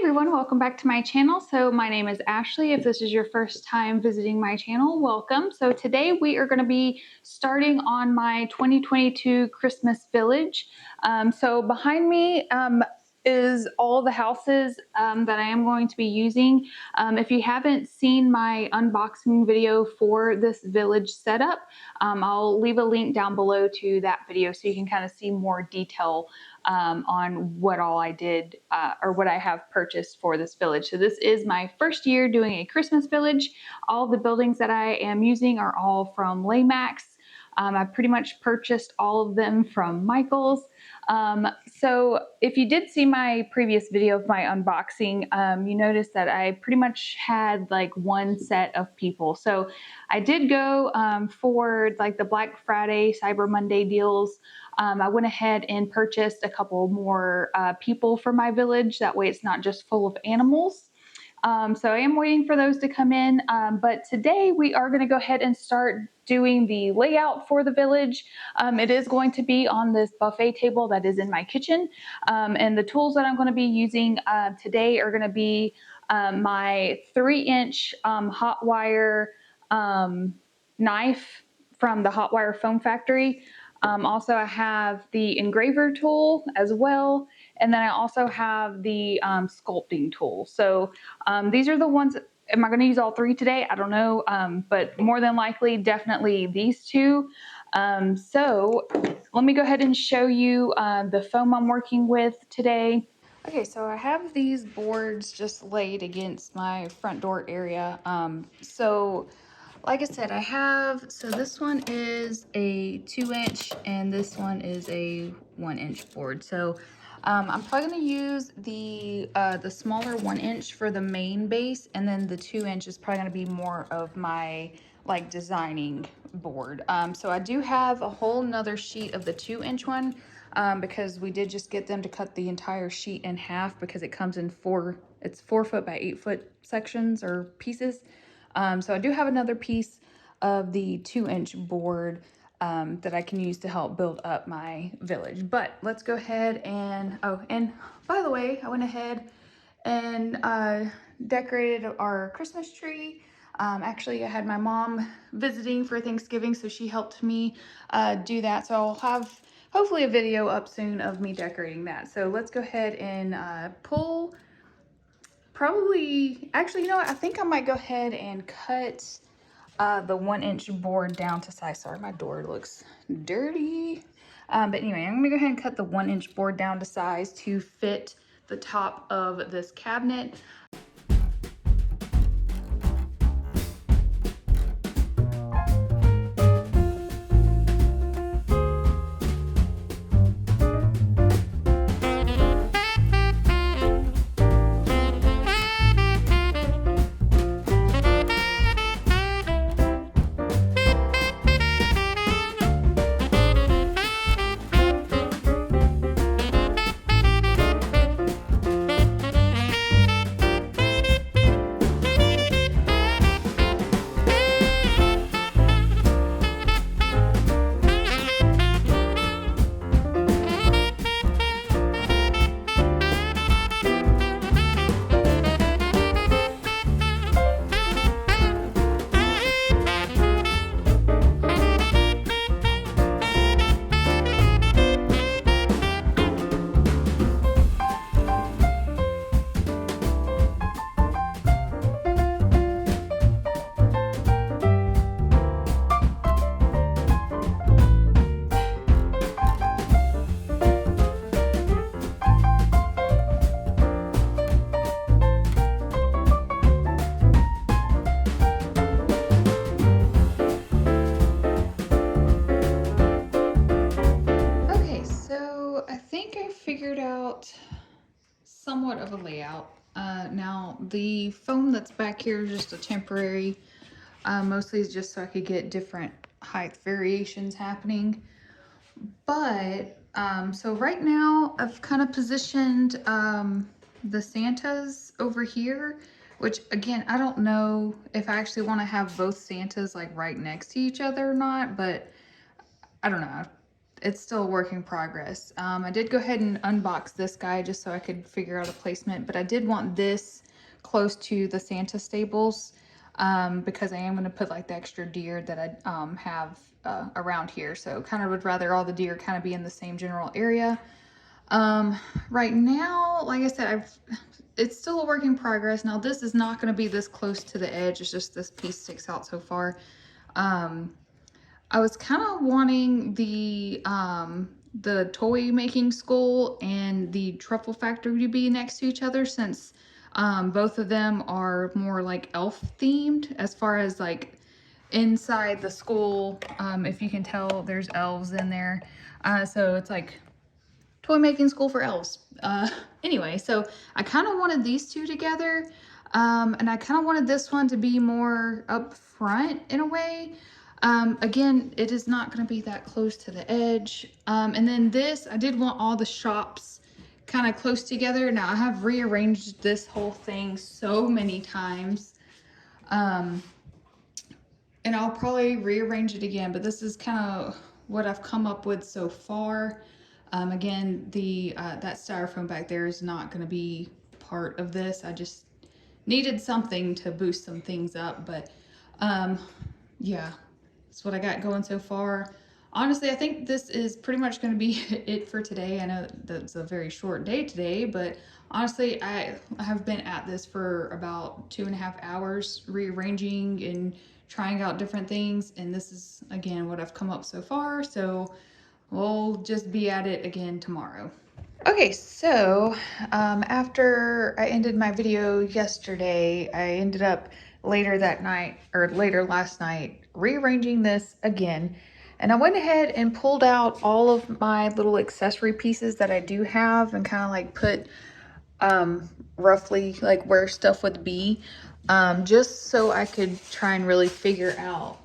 everyone, welcome back to my channel. So my name is Ashley. If this is your first time visiting my channel, welcome. So today we are going to be starting on my 2022 Christmas village. So behind me is all the houses that I am going to be using. If you haven't seen my unboxing video for this village setup, I'll leave a link down below to that video so you can kind of see more detail on what all I did or what I have purchased for this village. So this is my first year doing a Christmas village. All the buildings that I am using are all from Lemax. I pretty much purchased all of them from Michael's. So if you did see my previous video of my unboxing, you noticed that I pretty much had like one set of people. So I did go for like the Black Friday, Cyber Monday deals. I went ahead and purchased a couple more people for my village. That way it's not just full of animals. So I am waiting for those to come in. But today we are going to go ahead and start doing the layout for the village. It is going to be on this buffet table that is in my kitchen. And the tools that I'm going to be using today are going to be my 3-inch hot wire knife from the Hot Wire Foam Factory. Also, I have the engraver tool as well. And then I also have the sculpting tool. So these are the ones. Am I going to use all three today? I don't know. But more than likely, definitely these two. So let me go ahead and show you the foam I'm working with today. Okay, so I have these boards just laid against my front door area. Like I said, so this one is a 2-inch and this one is a 1-inch board. So I'm probably going to use the smaller 1-inch for the main base, and then the 2-inch is probably going to be more of my like designing board. So I do have a whole nother sheet of the 2-inch one because we did just get them to cut the entire sheet in half because it comes in it's 4 foot by 8 foot sections or pieces. So I do have another piece of the 2-inch board that I can use to help build up my village. But let's go ahead and, oh, and by the way, I went ahead and decorated our Christmas tree. Actually, I had my mom visiting for Thanksgiving, so she helped me do that. So I'll have hopefully a video up soon of me decorating that. So let's go ahead and pull. Actually, you know what? I think I might go ahead and cut the 1-inch board down to size. Sorry, my door looks dirty. But anyway, I'm gonna go ahead and cut the 1-inch board down to size to fit the top of this cabinet. Somewhat of a layout. Now the foam that's back here is just a temporary, mostly is just so I could get different height variations happening. But so right now I've kind of positioned the Santas over here, which again, I don't know if I actually want to have both Santas like right next to each other or not, but I don't know. it's still a work in progress. I did go ahead and unbox this guy just so I could figure out a placement, but I did want this close to the Santa stables because I am going to put like the extra deer that I have around here. So kind of would rather all the deer kind of be in the same general area. Right now, like I said, it's still a work in progress. Now this is not going to be this close to the edge. It's just this piece sticks out so far. I was kind of wanting the toy making school and the truffle factory to be next to each other, since both of them are more like elf themed as far as like inside the school. If you can tell, there's elves in there. So it's like toy making school for elves. Anyway, so I kind of wanted these two together. And I kind of wanted this one to be more up front in a way. Again, it is not going to be that close to the edge. And then this, I did want all the shops kind of close together. Now I have rearranged this whole thing so many times. And I'll probably rearrange it again, but this is kind of what I've come up with so far. Again, that styrofoam back there is not going to be part of this. I just needed something to boost some things up, but yeah, that's what I got going so far. Honestly, I think this is pretty much going to be it for today. I know that's a very short day today, but honestly, I have been at this for about 2.5 hours, rearranging and trying out different things. And this is, again, what I've come up so far. So we'll just be at it again tomorrow. Okay, so after I ended my video yesterday, I ended up later that night, or later last night, rearranging this again. And I went ahead and pulled out all of my little accessory pieces that I do have and kind of like put roughly like where stuff would be, just so I could try and really figure out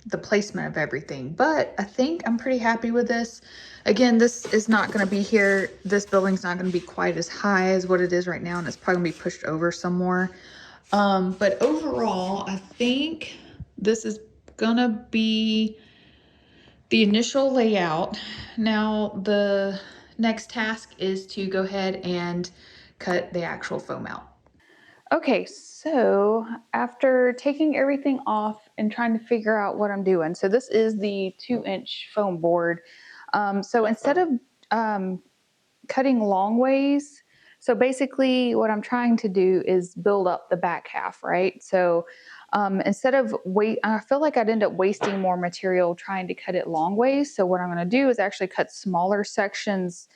the placement of everything. But I think I'm pretty happy with this. Again, this is not going to be here. This building's not going to be quite as high as what it is right now, and it's probably going to be pushed over some more. But overall, I think this is going to be the initial layout. Now, the next task is to go ahead and cut the actual foam out. Okay, so after taking everything off and trying to figure out what I'm doing, so this is the 2-inch foam board. So instead of cutting long ways, so basically what I'm trying to do is build up the back half, right? So instead of I feel like I'd end up wasting more material trying to cut it long ways. So what I'm going to do is actually cut smaller sections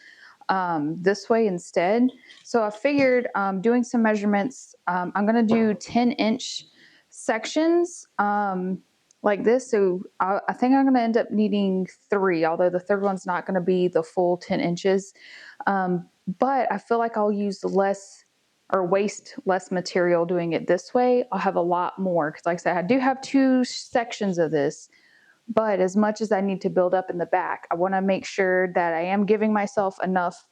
this way instead. So I figured doing some measurements, I'm going to do 10-inch sections like this. So I think I'm going to end up needing 3, although the third one's not going to be the full 10 inches. But I feel like I'll use less or waste less material doing it this way. I'll have a lot more because, like I said, I do have 2 sections of this. But as much as I need to build up in the back, I want to make sure that I am giving myself enough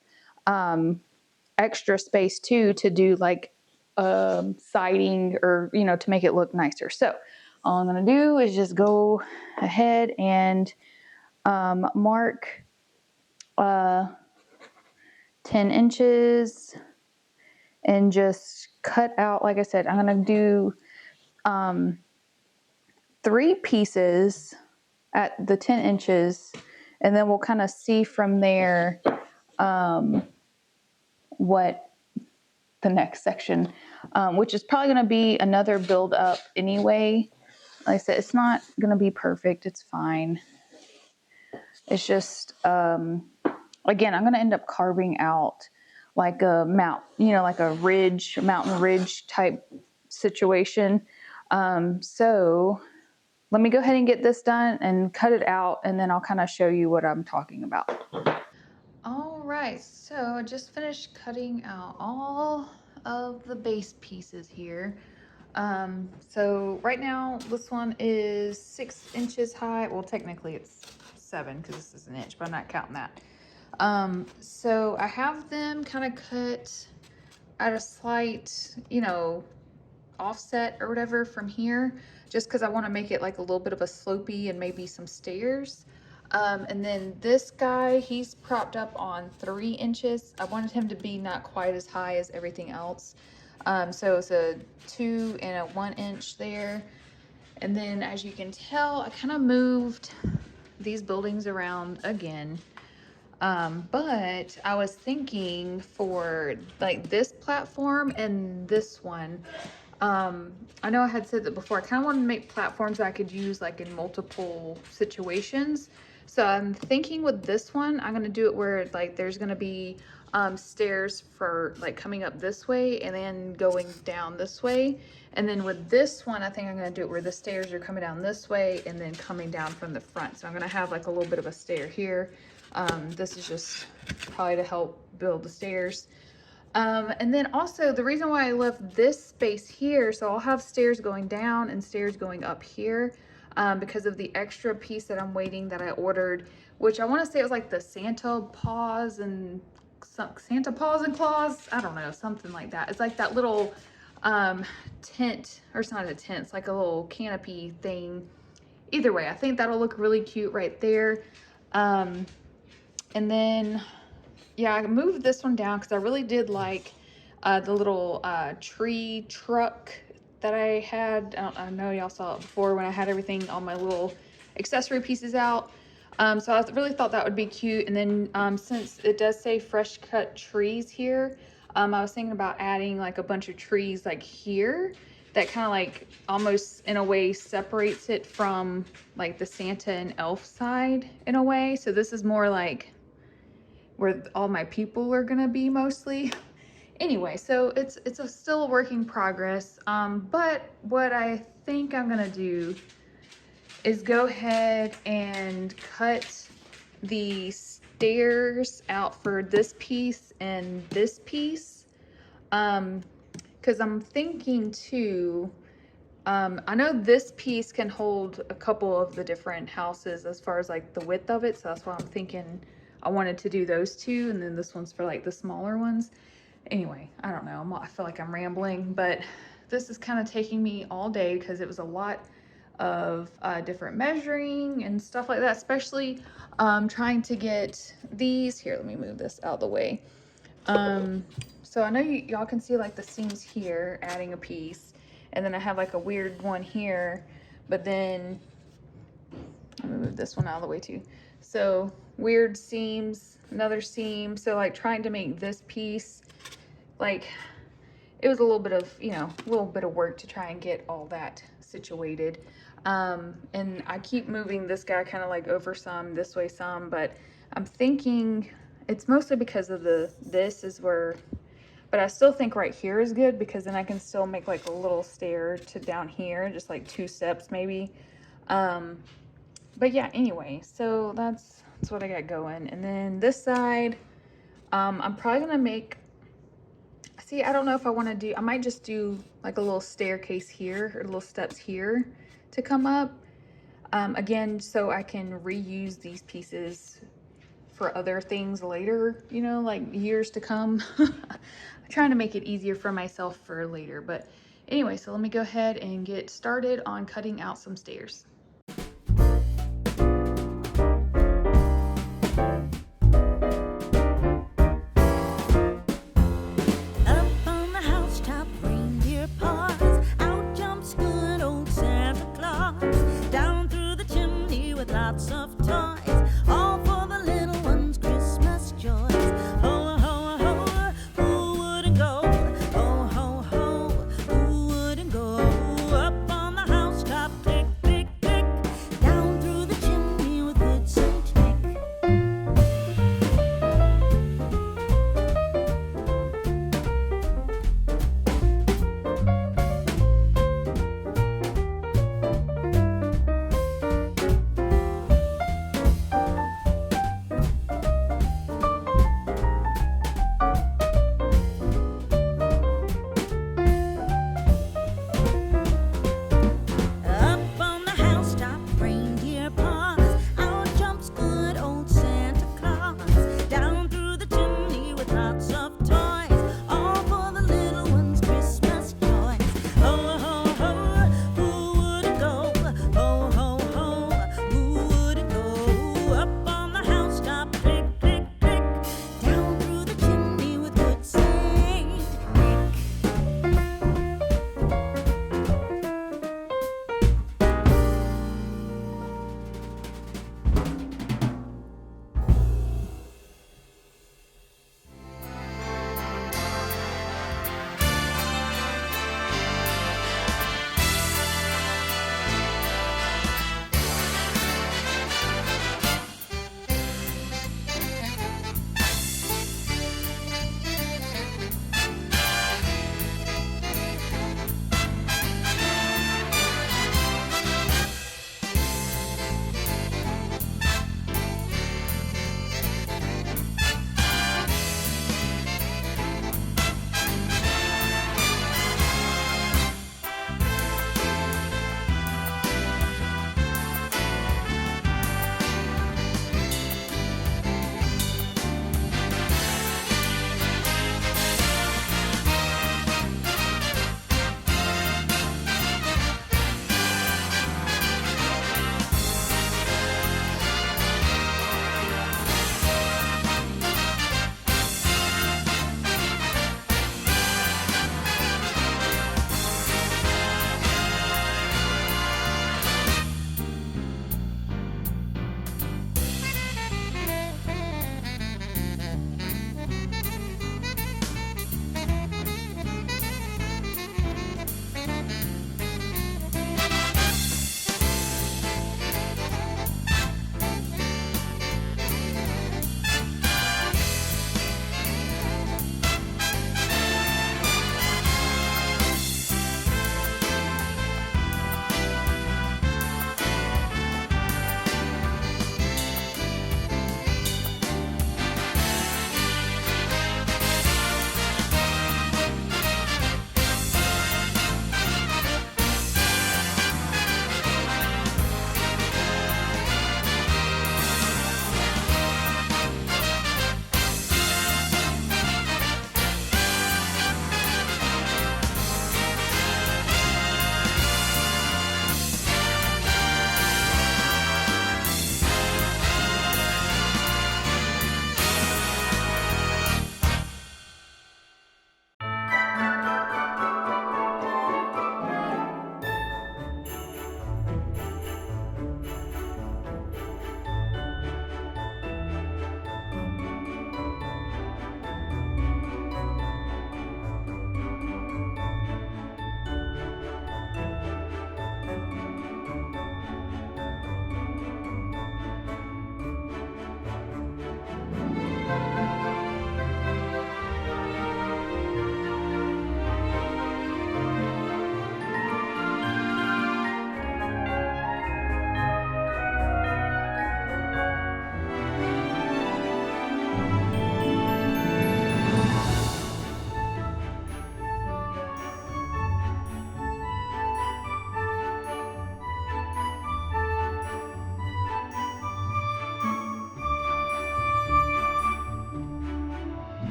extra space too to do like siding or, to make it look nicer. So all I'm going to do is just go ahead and mark 10 inches and just cut out. Like I said, I'm going to do 3 pieces at the 10 inches, and then we'll kind of see from there what the next section, which is probably going to be another build up anyway. Like I said, it's not going to be perfect. It's fine. It's just, again, I'm going to end up carving out like a like a mountain ridge type situation. So let me go ahead and get this done and cut it out, and then I'll kind of show you what I'm talking about. All right, so I just finished cutting out all of the base pieces here. So right now this one is 6 inches high. Well, technically it's 7 because this is an inch, but I'm not counting that. So I have them kind of cut at a slight, offset or whatever from here, just because I want to make it like a little bit of a slopey and maybe some stairs. And then this guy, he's propped up on 3 inches. I wanted him to be not quite as high as everything else. So it's a 2 and a 1 inch there. And then as you can tell, I kind of moved these buildings around again. But I was thinking for like this platform and this one, I know I had said that before, I kind of wanted to make platforms that I could use like in multiple situations. So I'm thinking with this one, I'm going to do it where like there's going to be stairs for like coming up this way and then going down this way. And then with this one, I think I'm going to do it where the stairs are coming down this way and then coming down from the front. So I'm going to have like a little bit of a stair here. This is just probably to help build the stairs. And then also the reason why I left this space here, so I'll have stairs going down and stairs going up here, because of the extra piece that I'm waiting that I ordered, which I want to say it was like the Santa paws and claws. I don't know, something like that. It's like that little tent, or it's not a tent, it's like a little canopy thing. Either way, I think that'll look really cute right there. And then yeah, I moved this one down because I really did like the little tree truck that I had. I know y'all saw it before when I had everything, all my little accessory pieces out. So I really thought that would be cute. And then since it does say fresh cut trees here, I was thinking about adding like a bunch of trees like here that kind of like almost in a way separates it from like the Santa and elf side in a way. So this is more like where all my people are gonna be mostly. Anyway, so it's still a work in progress. But what I think I'm gonna do is go ahead and cut the stairs out for this piece and this piece. Because I'm thinking too, I know this piece can hold a couple of the different houses as far as like the width of it. So that's why I'm thinking I wanted to do those two, and then this one's for like the smaller ones. Anyway, I don't know. I feel like I'm rambling, but this is kind of taking me all day because it was a lot of different measuring and stuff like that, especially trying to get these here. Let me move this out of the way. So I know y'all can see like the seams here, adding a piece, and then I have like a weird one here, but then let me move this one out of the way too. So weird seams, another seam. So like trying to make this piece, like it was a little bit of, you know, a little bit of work to try and get all that situated. And I keep moving this guy kind of like over some, this way some, but I'm thinking it's mostly because of this is where, but I still think right here is good because then I can still make like a little stair to down here, just like 2 steps maybe. But yeah, anyway, so that's what I got going. And then this side, I'm probably gonna make, see, I don't know if I want to do, I might just do like a little staircase here or little steps here to come up. Again, so I can reuse these pieces for other things later, you know, like years to come. I'm trying to make it easier for myself for later. But anyway, so let me go ahead and get started on cutting out some stairs. Lots of toys, all for the little ones' Christmas joys. Ho, ho, ho, who wouldn't go? Ho, ho, ho, who wouldn't go? Up on the housetop, click, click, click, down through the chimney with good Saint Nick.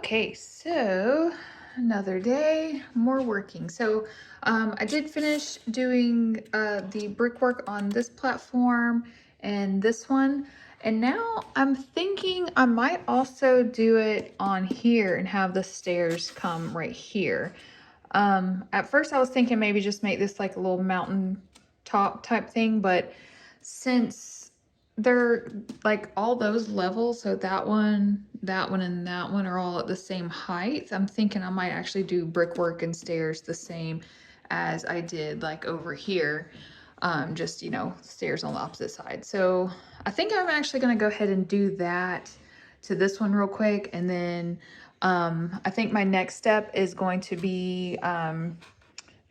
Okay, so another day, more working. So I did finish doing the brickwork on this platform and this one. And now I'm thinking I might also do it on here and have the stairs come right here. At first I was thinking maybe just make this like a little mountain top type thing, but since they're like all those levels, so that one, and that one are all at the same height, I'm thinking I might actually do brickwork and stairs the same as I did like over here. Just, you know, stairs on the opposite side. So I think I'm actually going to go ahead and do that to this one real quick. And then I think my next step is going to be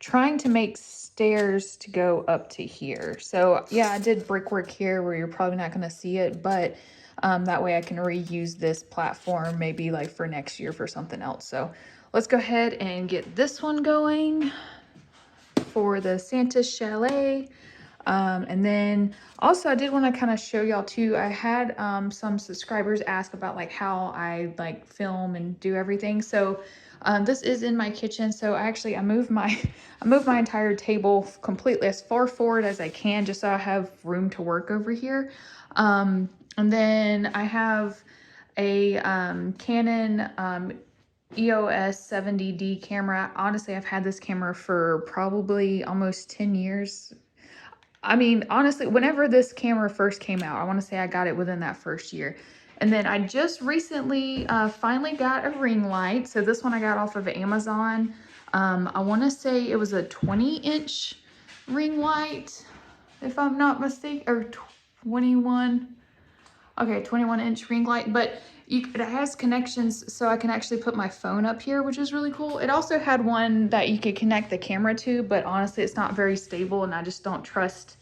trying to make stairs to go up to here. So yeah, I did brickwork here where you're probably not going to see it, but that way I can reuse this platform maybe like for next year for something else. So let's go ahead and get this one going for the Santa Chalet. And then also I did want to kind of show y'all too, I had some subscribers ask about like how I like film and do everything. So this is in my kitchen. So I moved my entire table completely as far forward as I can just so I have room to work over here. And then I have a Canon EOS 70D camera. Honestly, I've had this camera for probably almost 10 years. I mean, honestly, whenever this camera first came out, I want to say I got it within that first year. And then I just recently finally got a ring light. So this one I got off of Amazon. I want to say it was a 20-inch ring light, if I'm not mistaken, or 21. Okay, 21-inch ring light, but it has connections so I can actually put my phone up here, which is really cool. It also had one that you could connect the camera to, but honestly, it's not very stable and I just don't trust,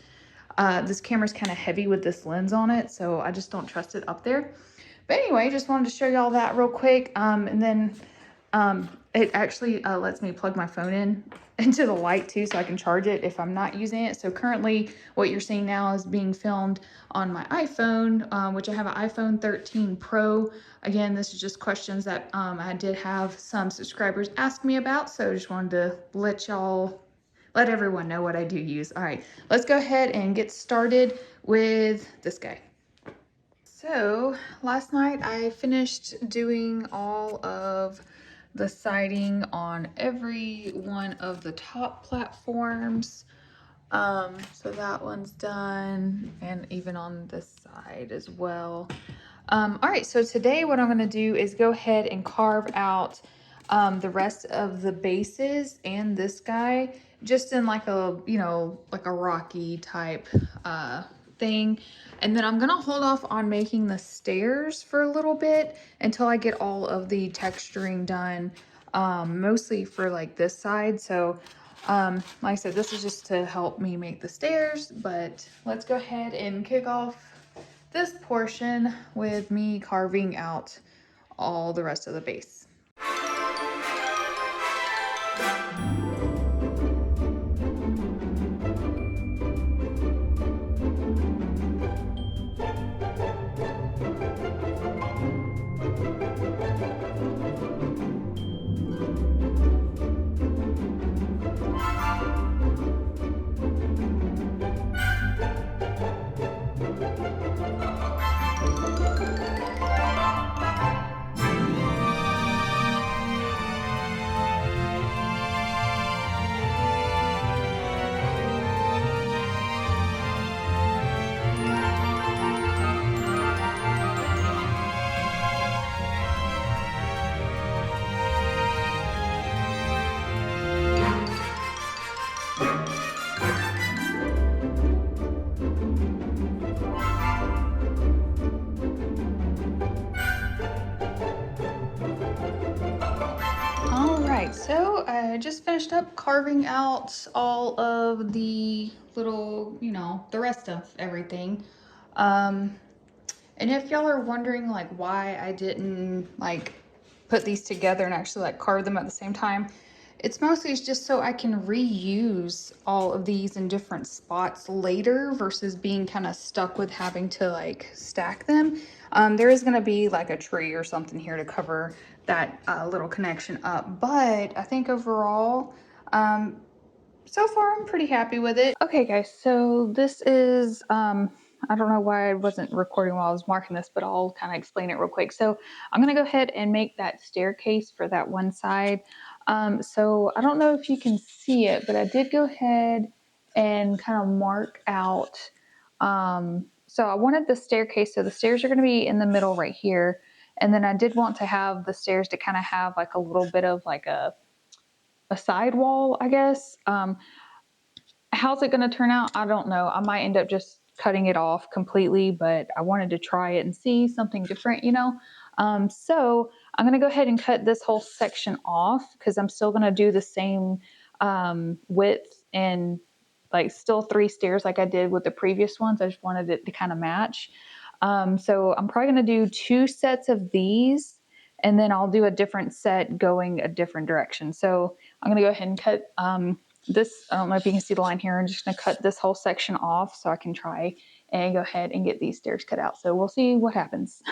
this camera's kind of heavy with this lens on it, so I just don't trust it up there. But anyway, just wanted to show y'all that real quick. And then it actually lets me plug my phone into the light too, so I can charge it if I'm not using it. So currently what you're seeing now is being filmed on my iPhone, which I have an iPhone 13 Pro. Again, this is just questions that I did have some subscribers ask me about, so I just wanted to let everyone know what I do use. All right, let's go ahead and get started with this guy. So last night I finished doing all of the siding on every one of the top platforms. So that one's done, and even on this side as well. All right, so today what I'm gonna do is go ahead and carve out the rest of the bases and this guy just in like a, you know, like a rocky type thing. And then I'm gonna hold off on making the stairs for a little bit until I get all of the texturing done, mostly for like this side. So like I said, this is just to help me make the stairs, but let's go ahead and kick off this portion with me carving out all the rest of the base. So I just finished up carving out all of the little, you know, the rest of everything. And if y'all are wondering like why I didn't like put these together and actually like carve them at the same time, it's mostly just so I can reuse all of these in different spots later versus being kind of stuck with having to like stack them. There is going to be like a tree or something here to cover that little connection up. But I think overall, so far I'm pretty happy with it. Okay guys, so this is, I don't know why I wasn't recording while I was marking this, but I'll kind of explain it real quick. So I'm gonna go ahead and make that staircase for that one side. So I don't know if you can see it, but I did go ahead and kind of mark out, so I wanted the staircase, so the stairs are gonna be in the middle right here. And then I did want to have the stairs to kind of have like a little bit of like a side wall, I guess. How's it going to turn out? I don't know. I might end up just cutting it off completely, but I wanted to try it and see something different, you know? So I'm going to go ahead and cut this whole section off because I'm still going to do the same width and like still 3 stairs like I did with the previous ones. I just wanted it to kind of match. So I'm probably going to do 2 sets of these, and then I'll do a different set going a different direction. So I'm going to go ahead and cut this. I don't know if you can see the line here. I'm just going to cut this whole section off so I can try and go ahead and get these stairs cut out. So we'll see what happens.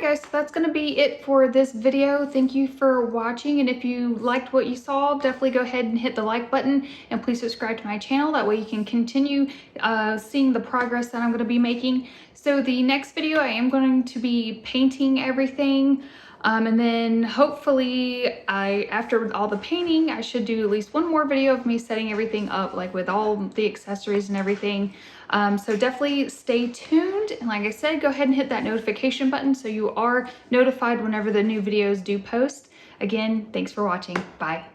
Guys, so that's going to be it for this video. Thank you for watching, and if you liked what you saw, definitely go ahead and hit the like button, and please subscribe to my channel. That way you can continue seeing the progress that I'm going to be making. So the next video, I am going to be painting everything, and then hopefully after all the painting, I should do at least one more video of me setting everything up, like with all the accessories and everything. So definitely stay tuned, and like I said, go ahead and hit that notification button so you are notified whenever the new videos do post. Again, thanks for watching. Bye.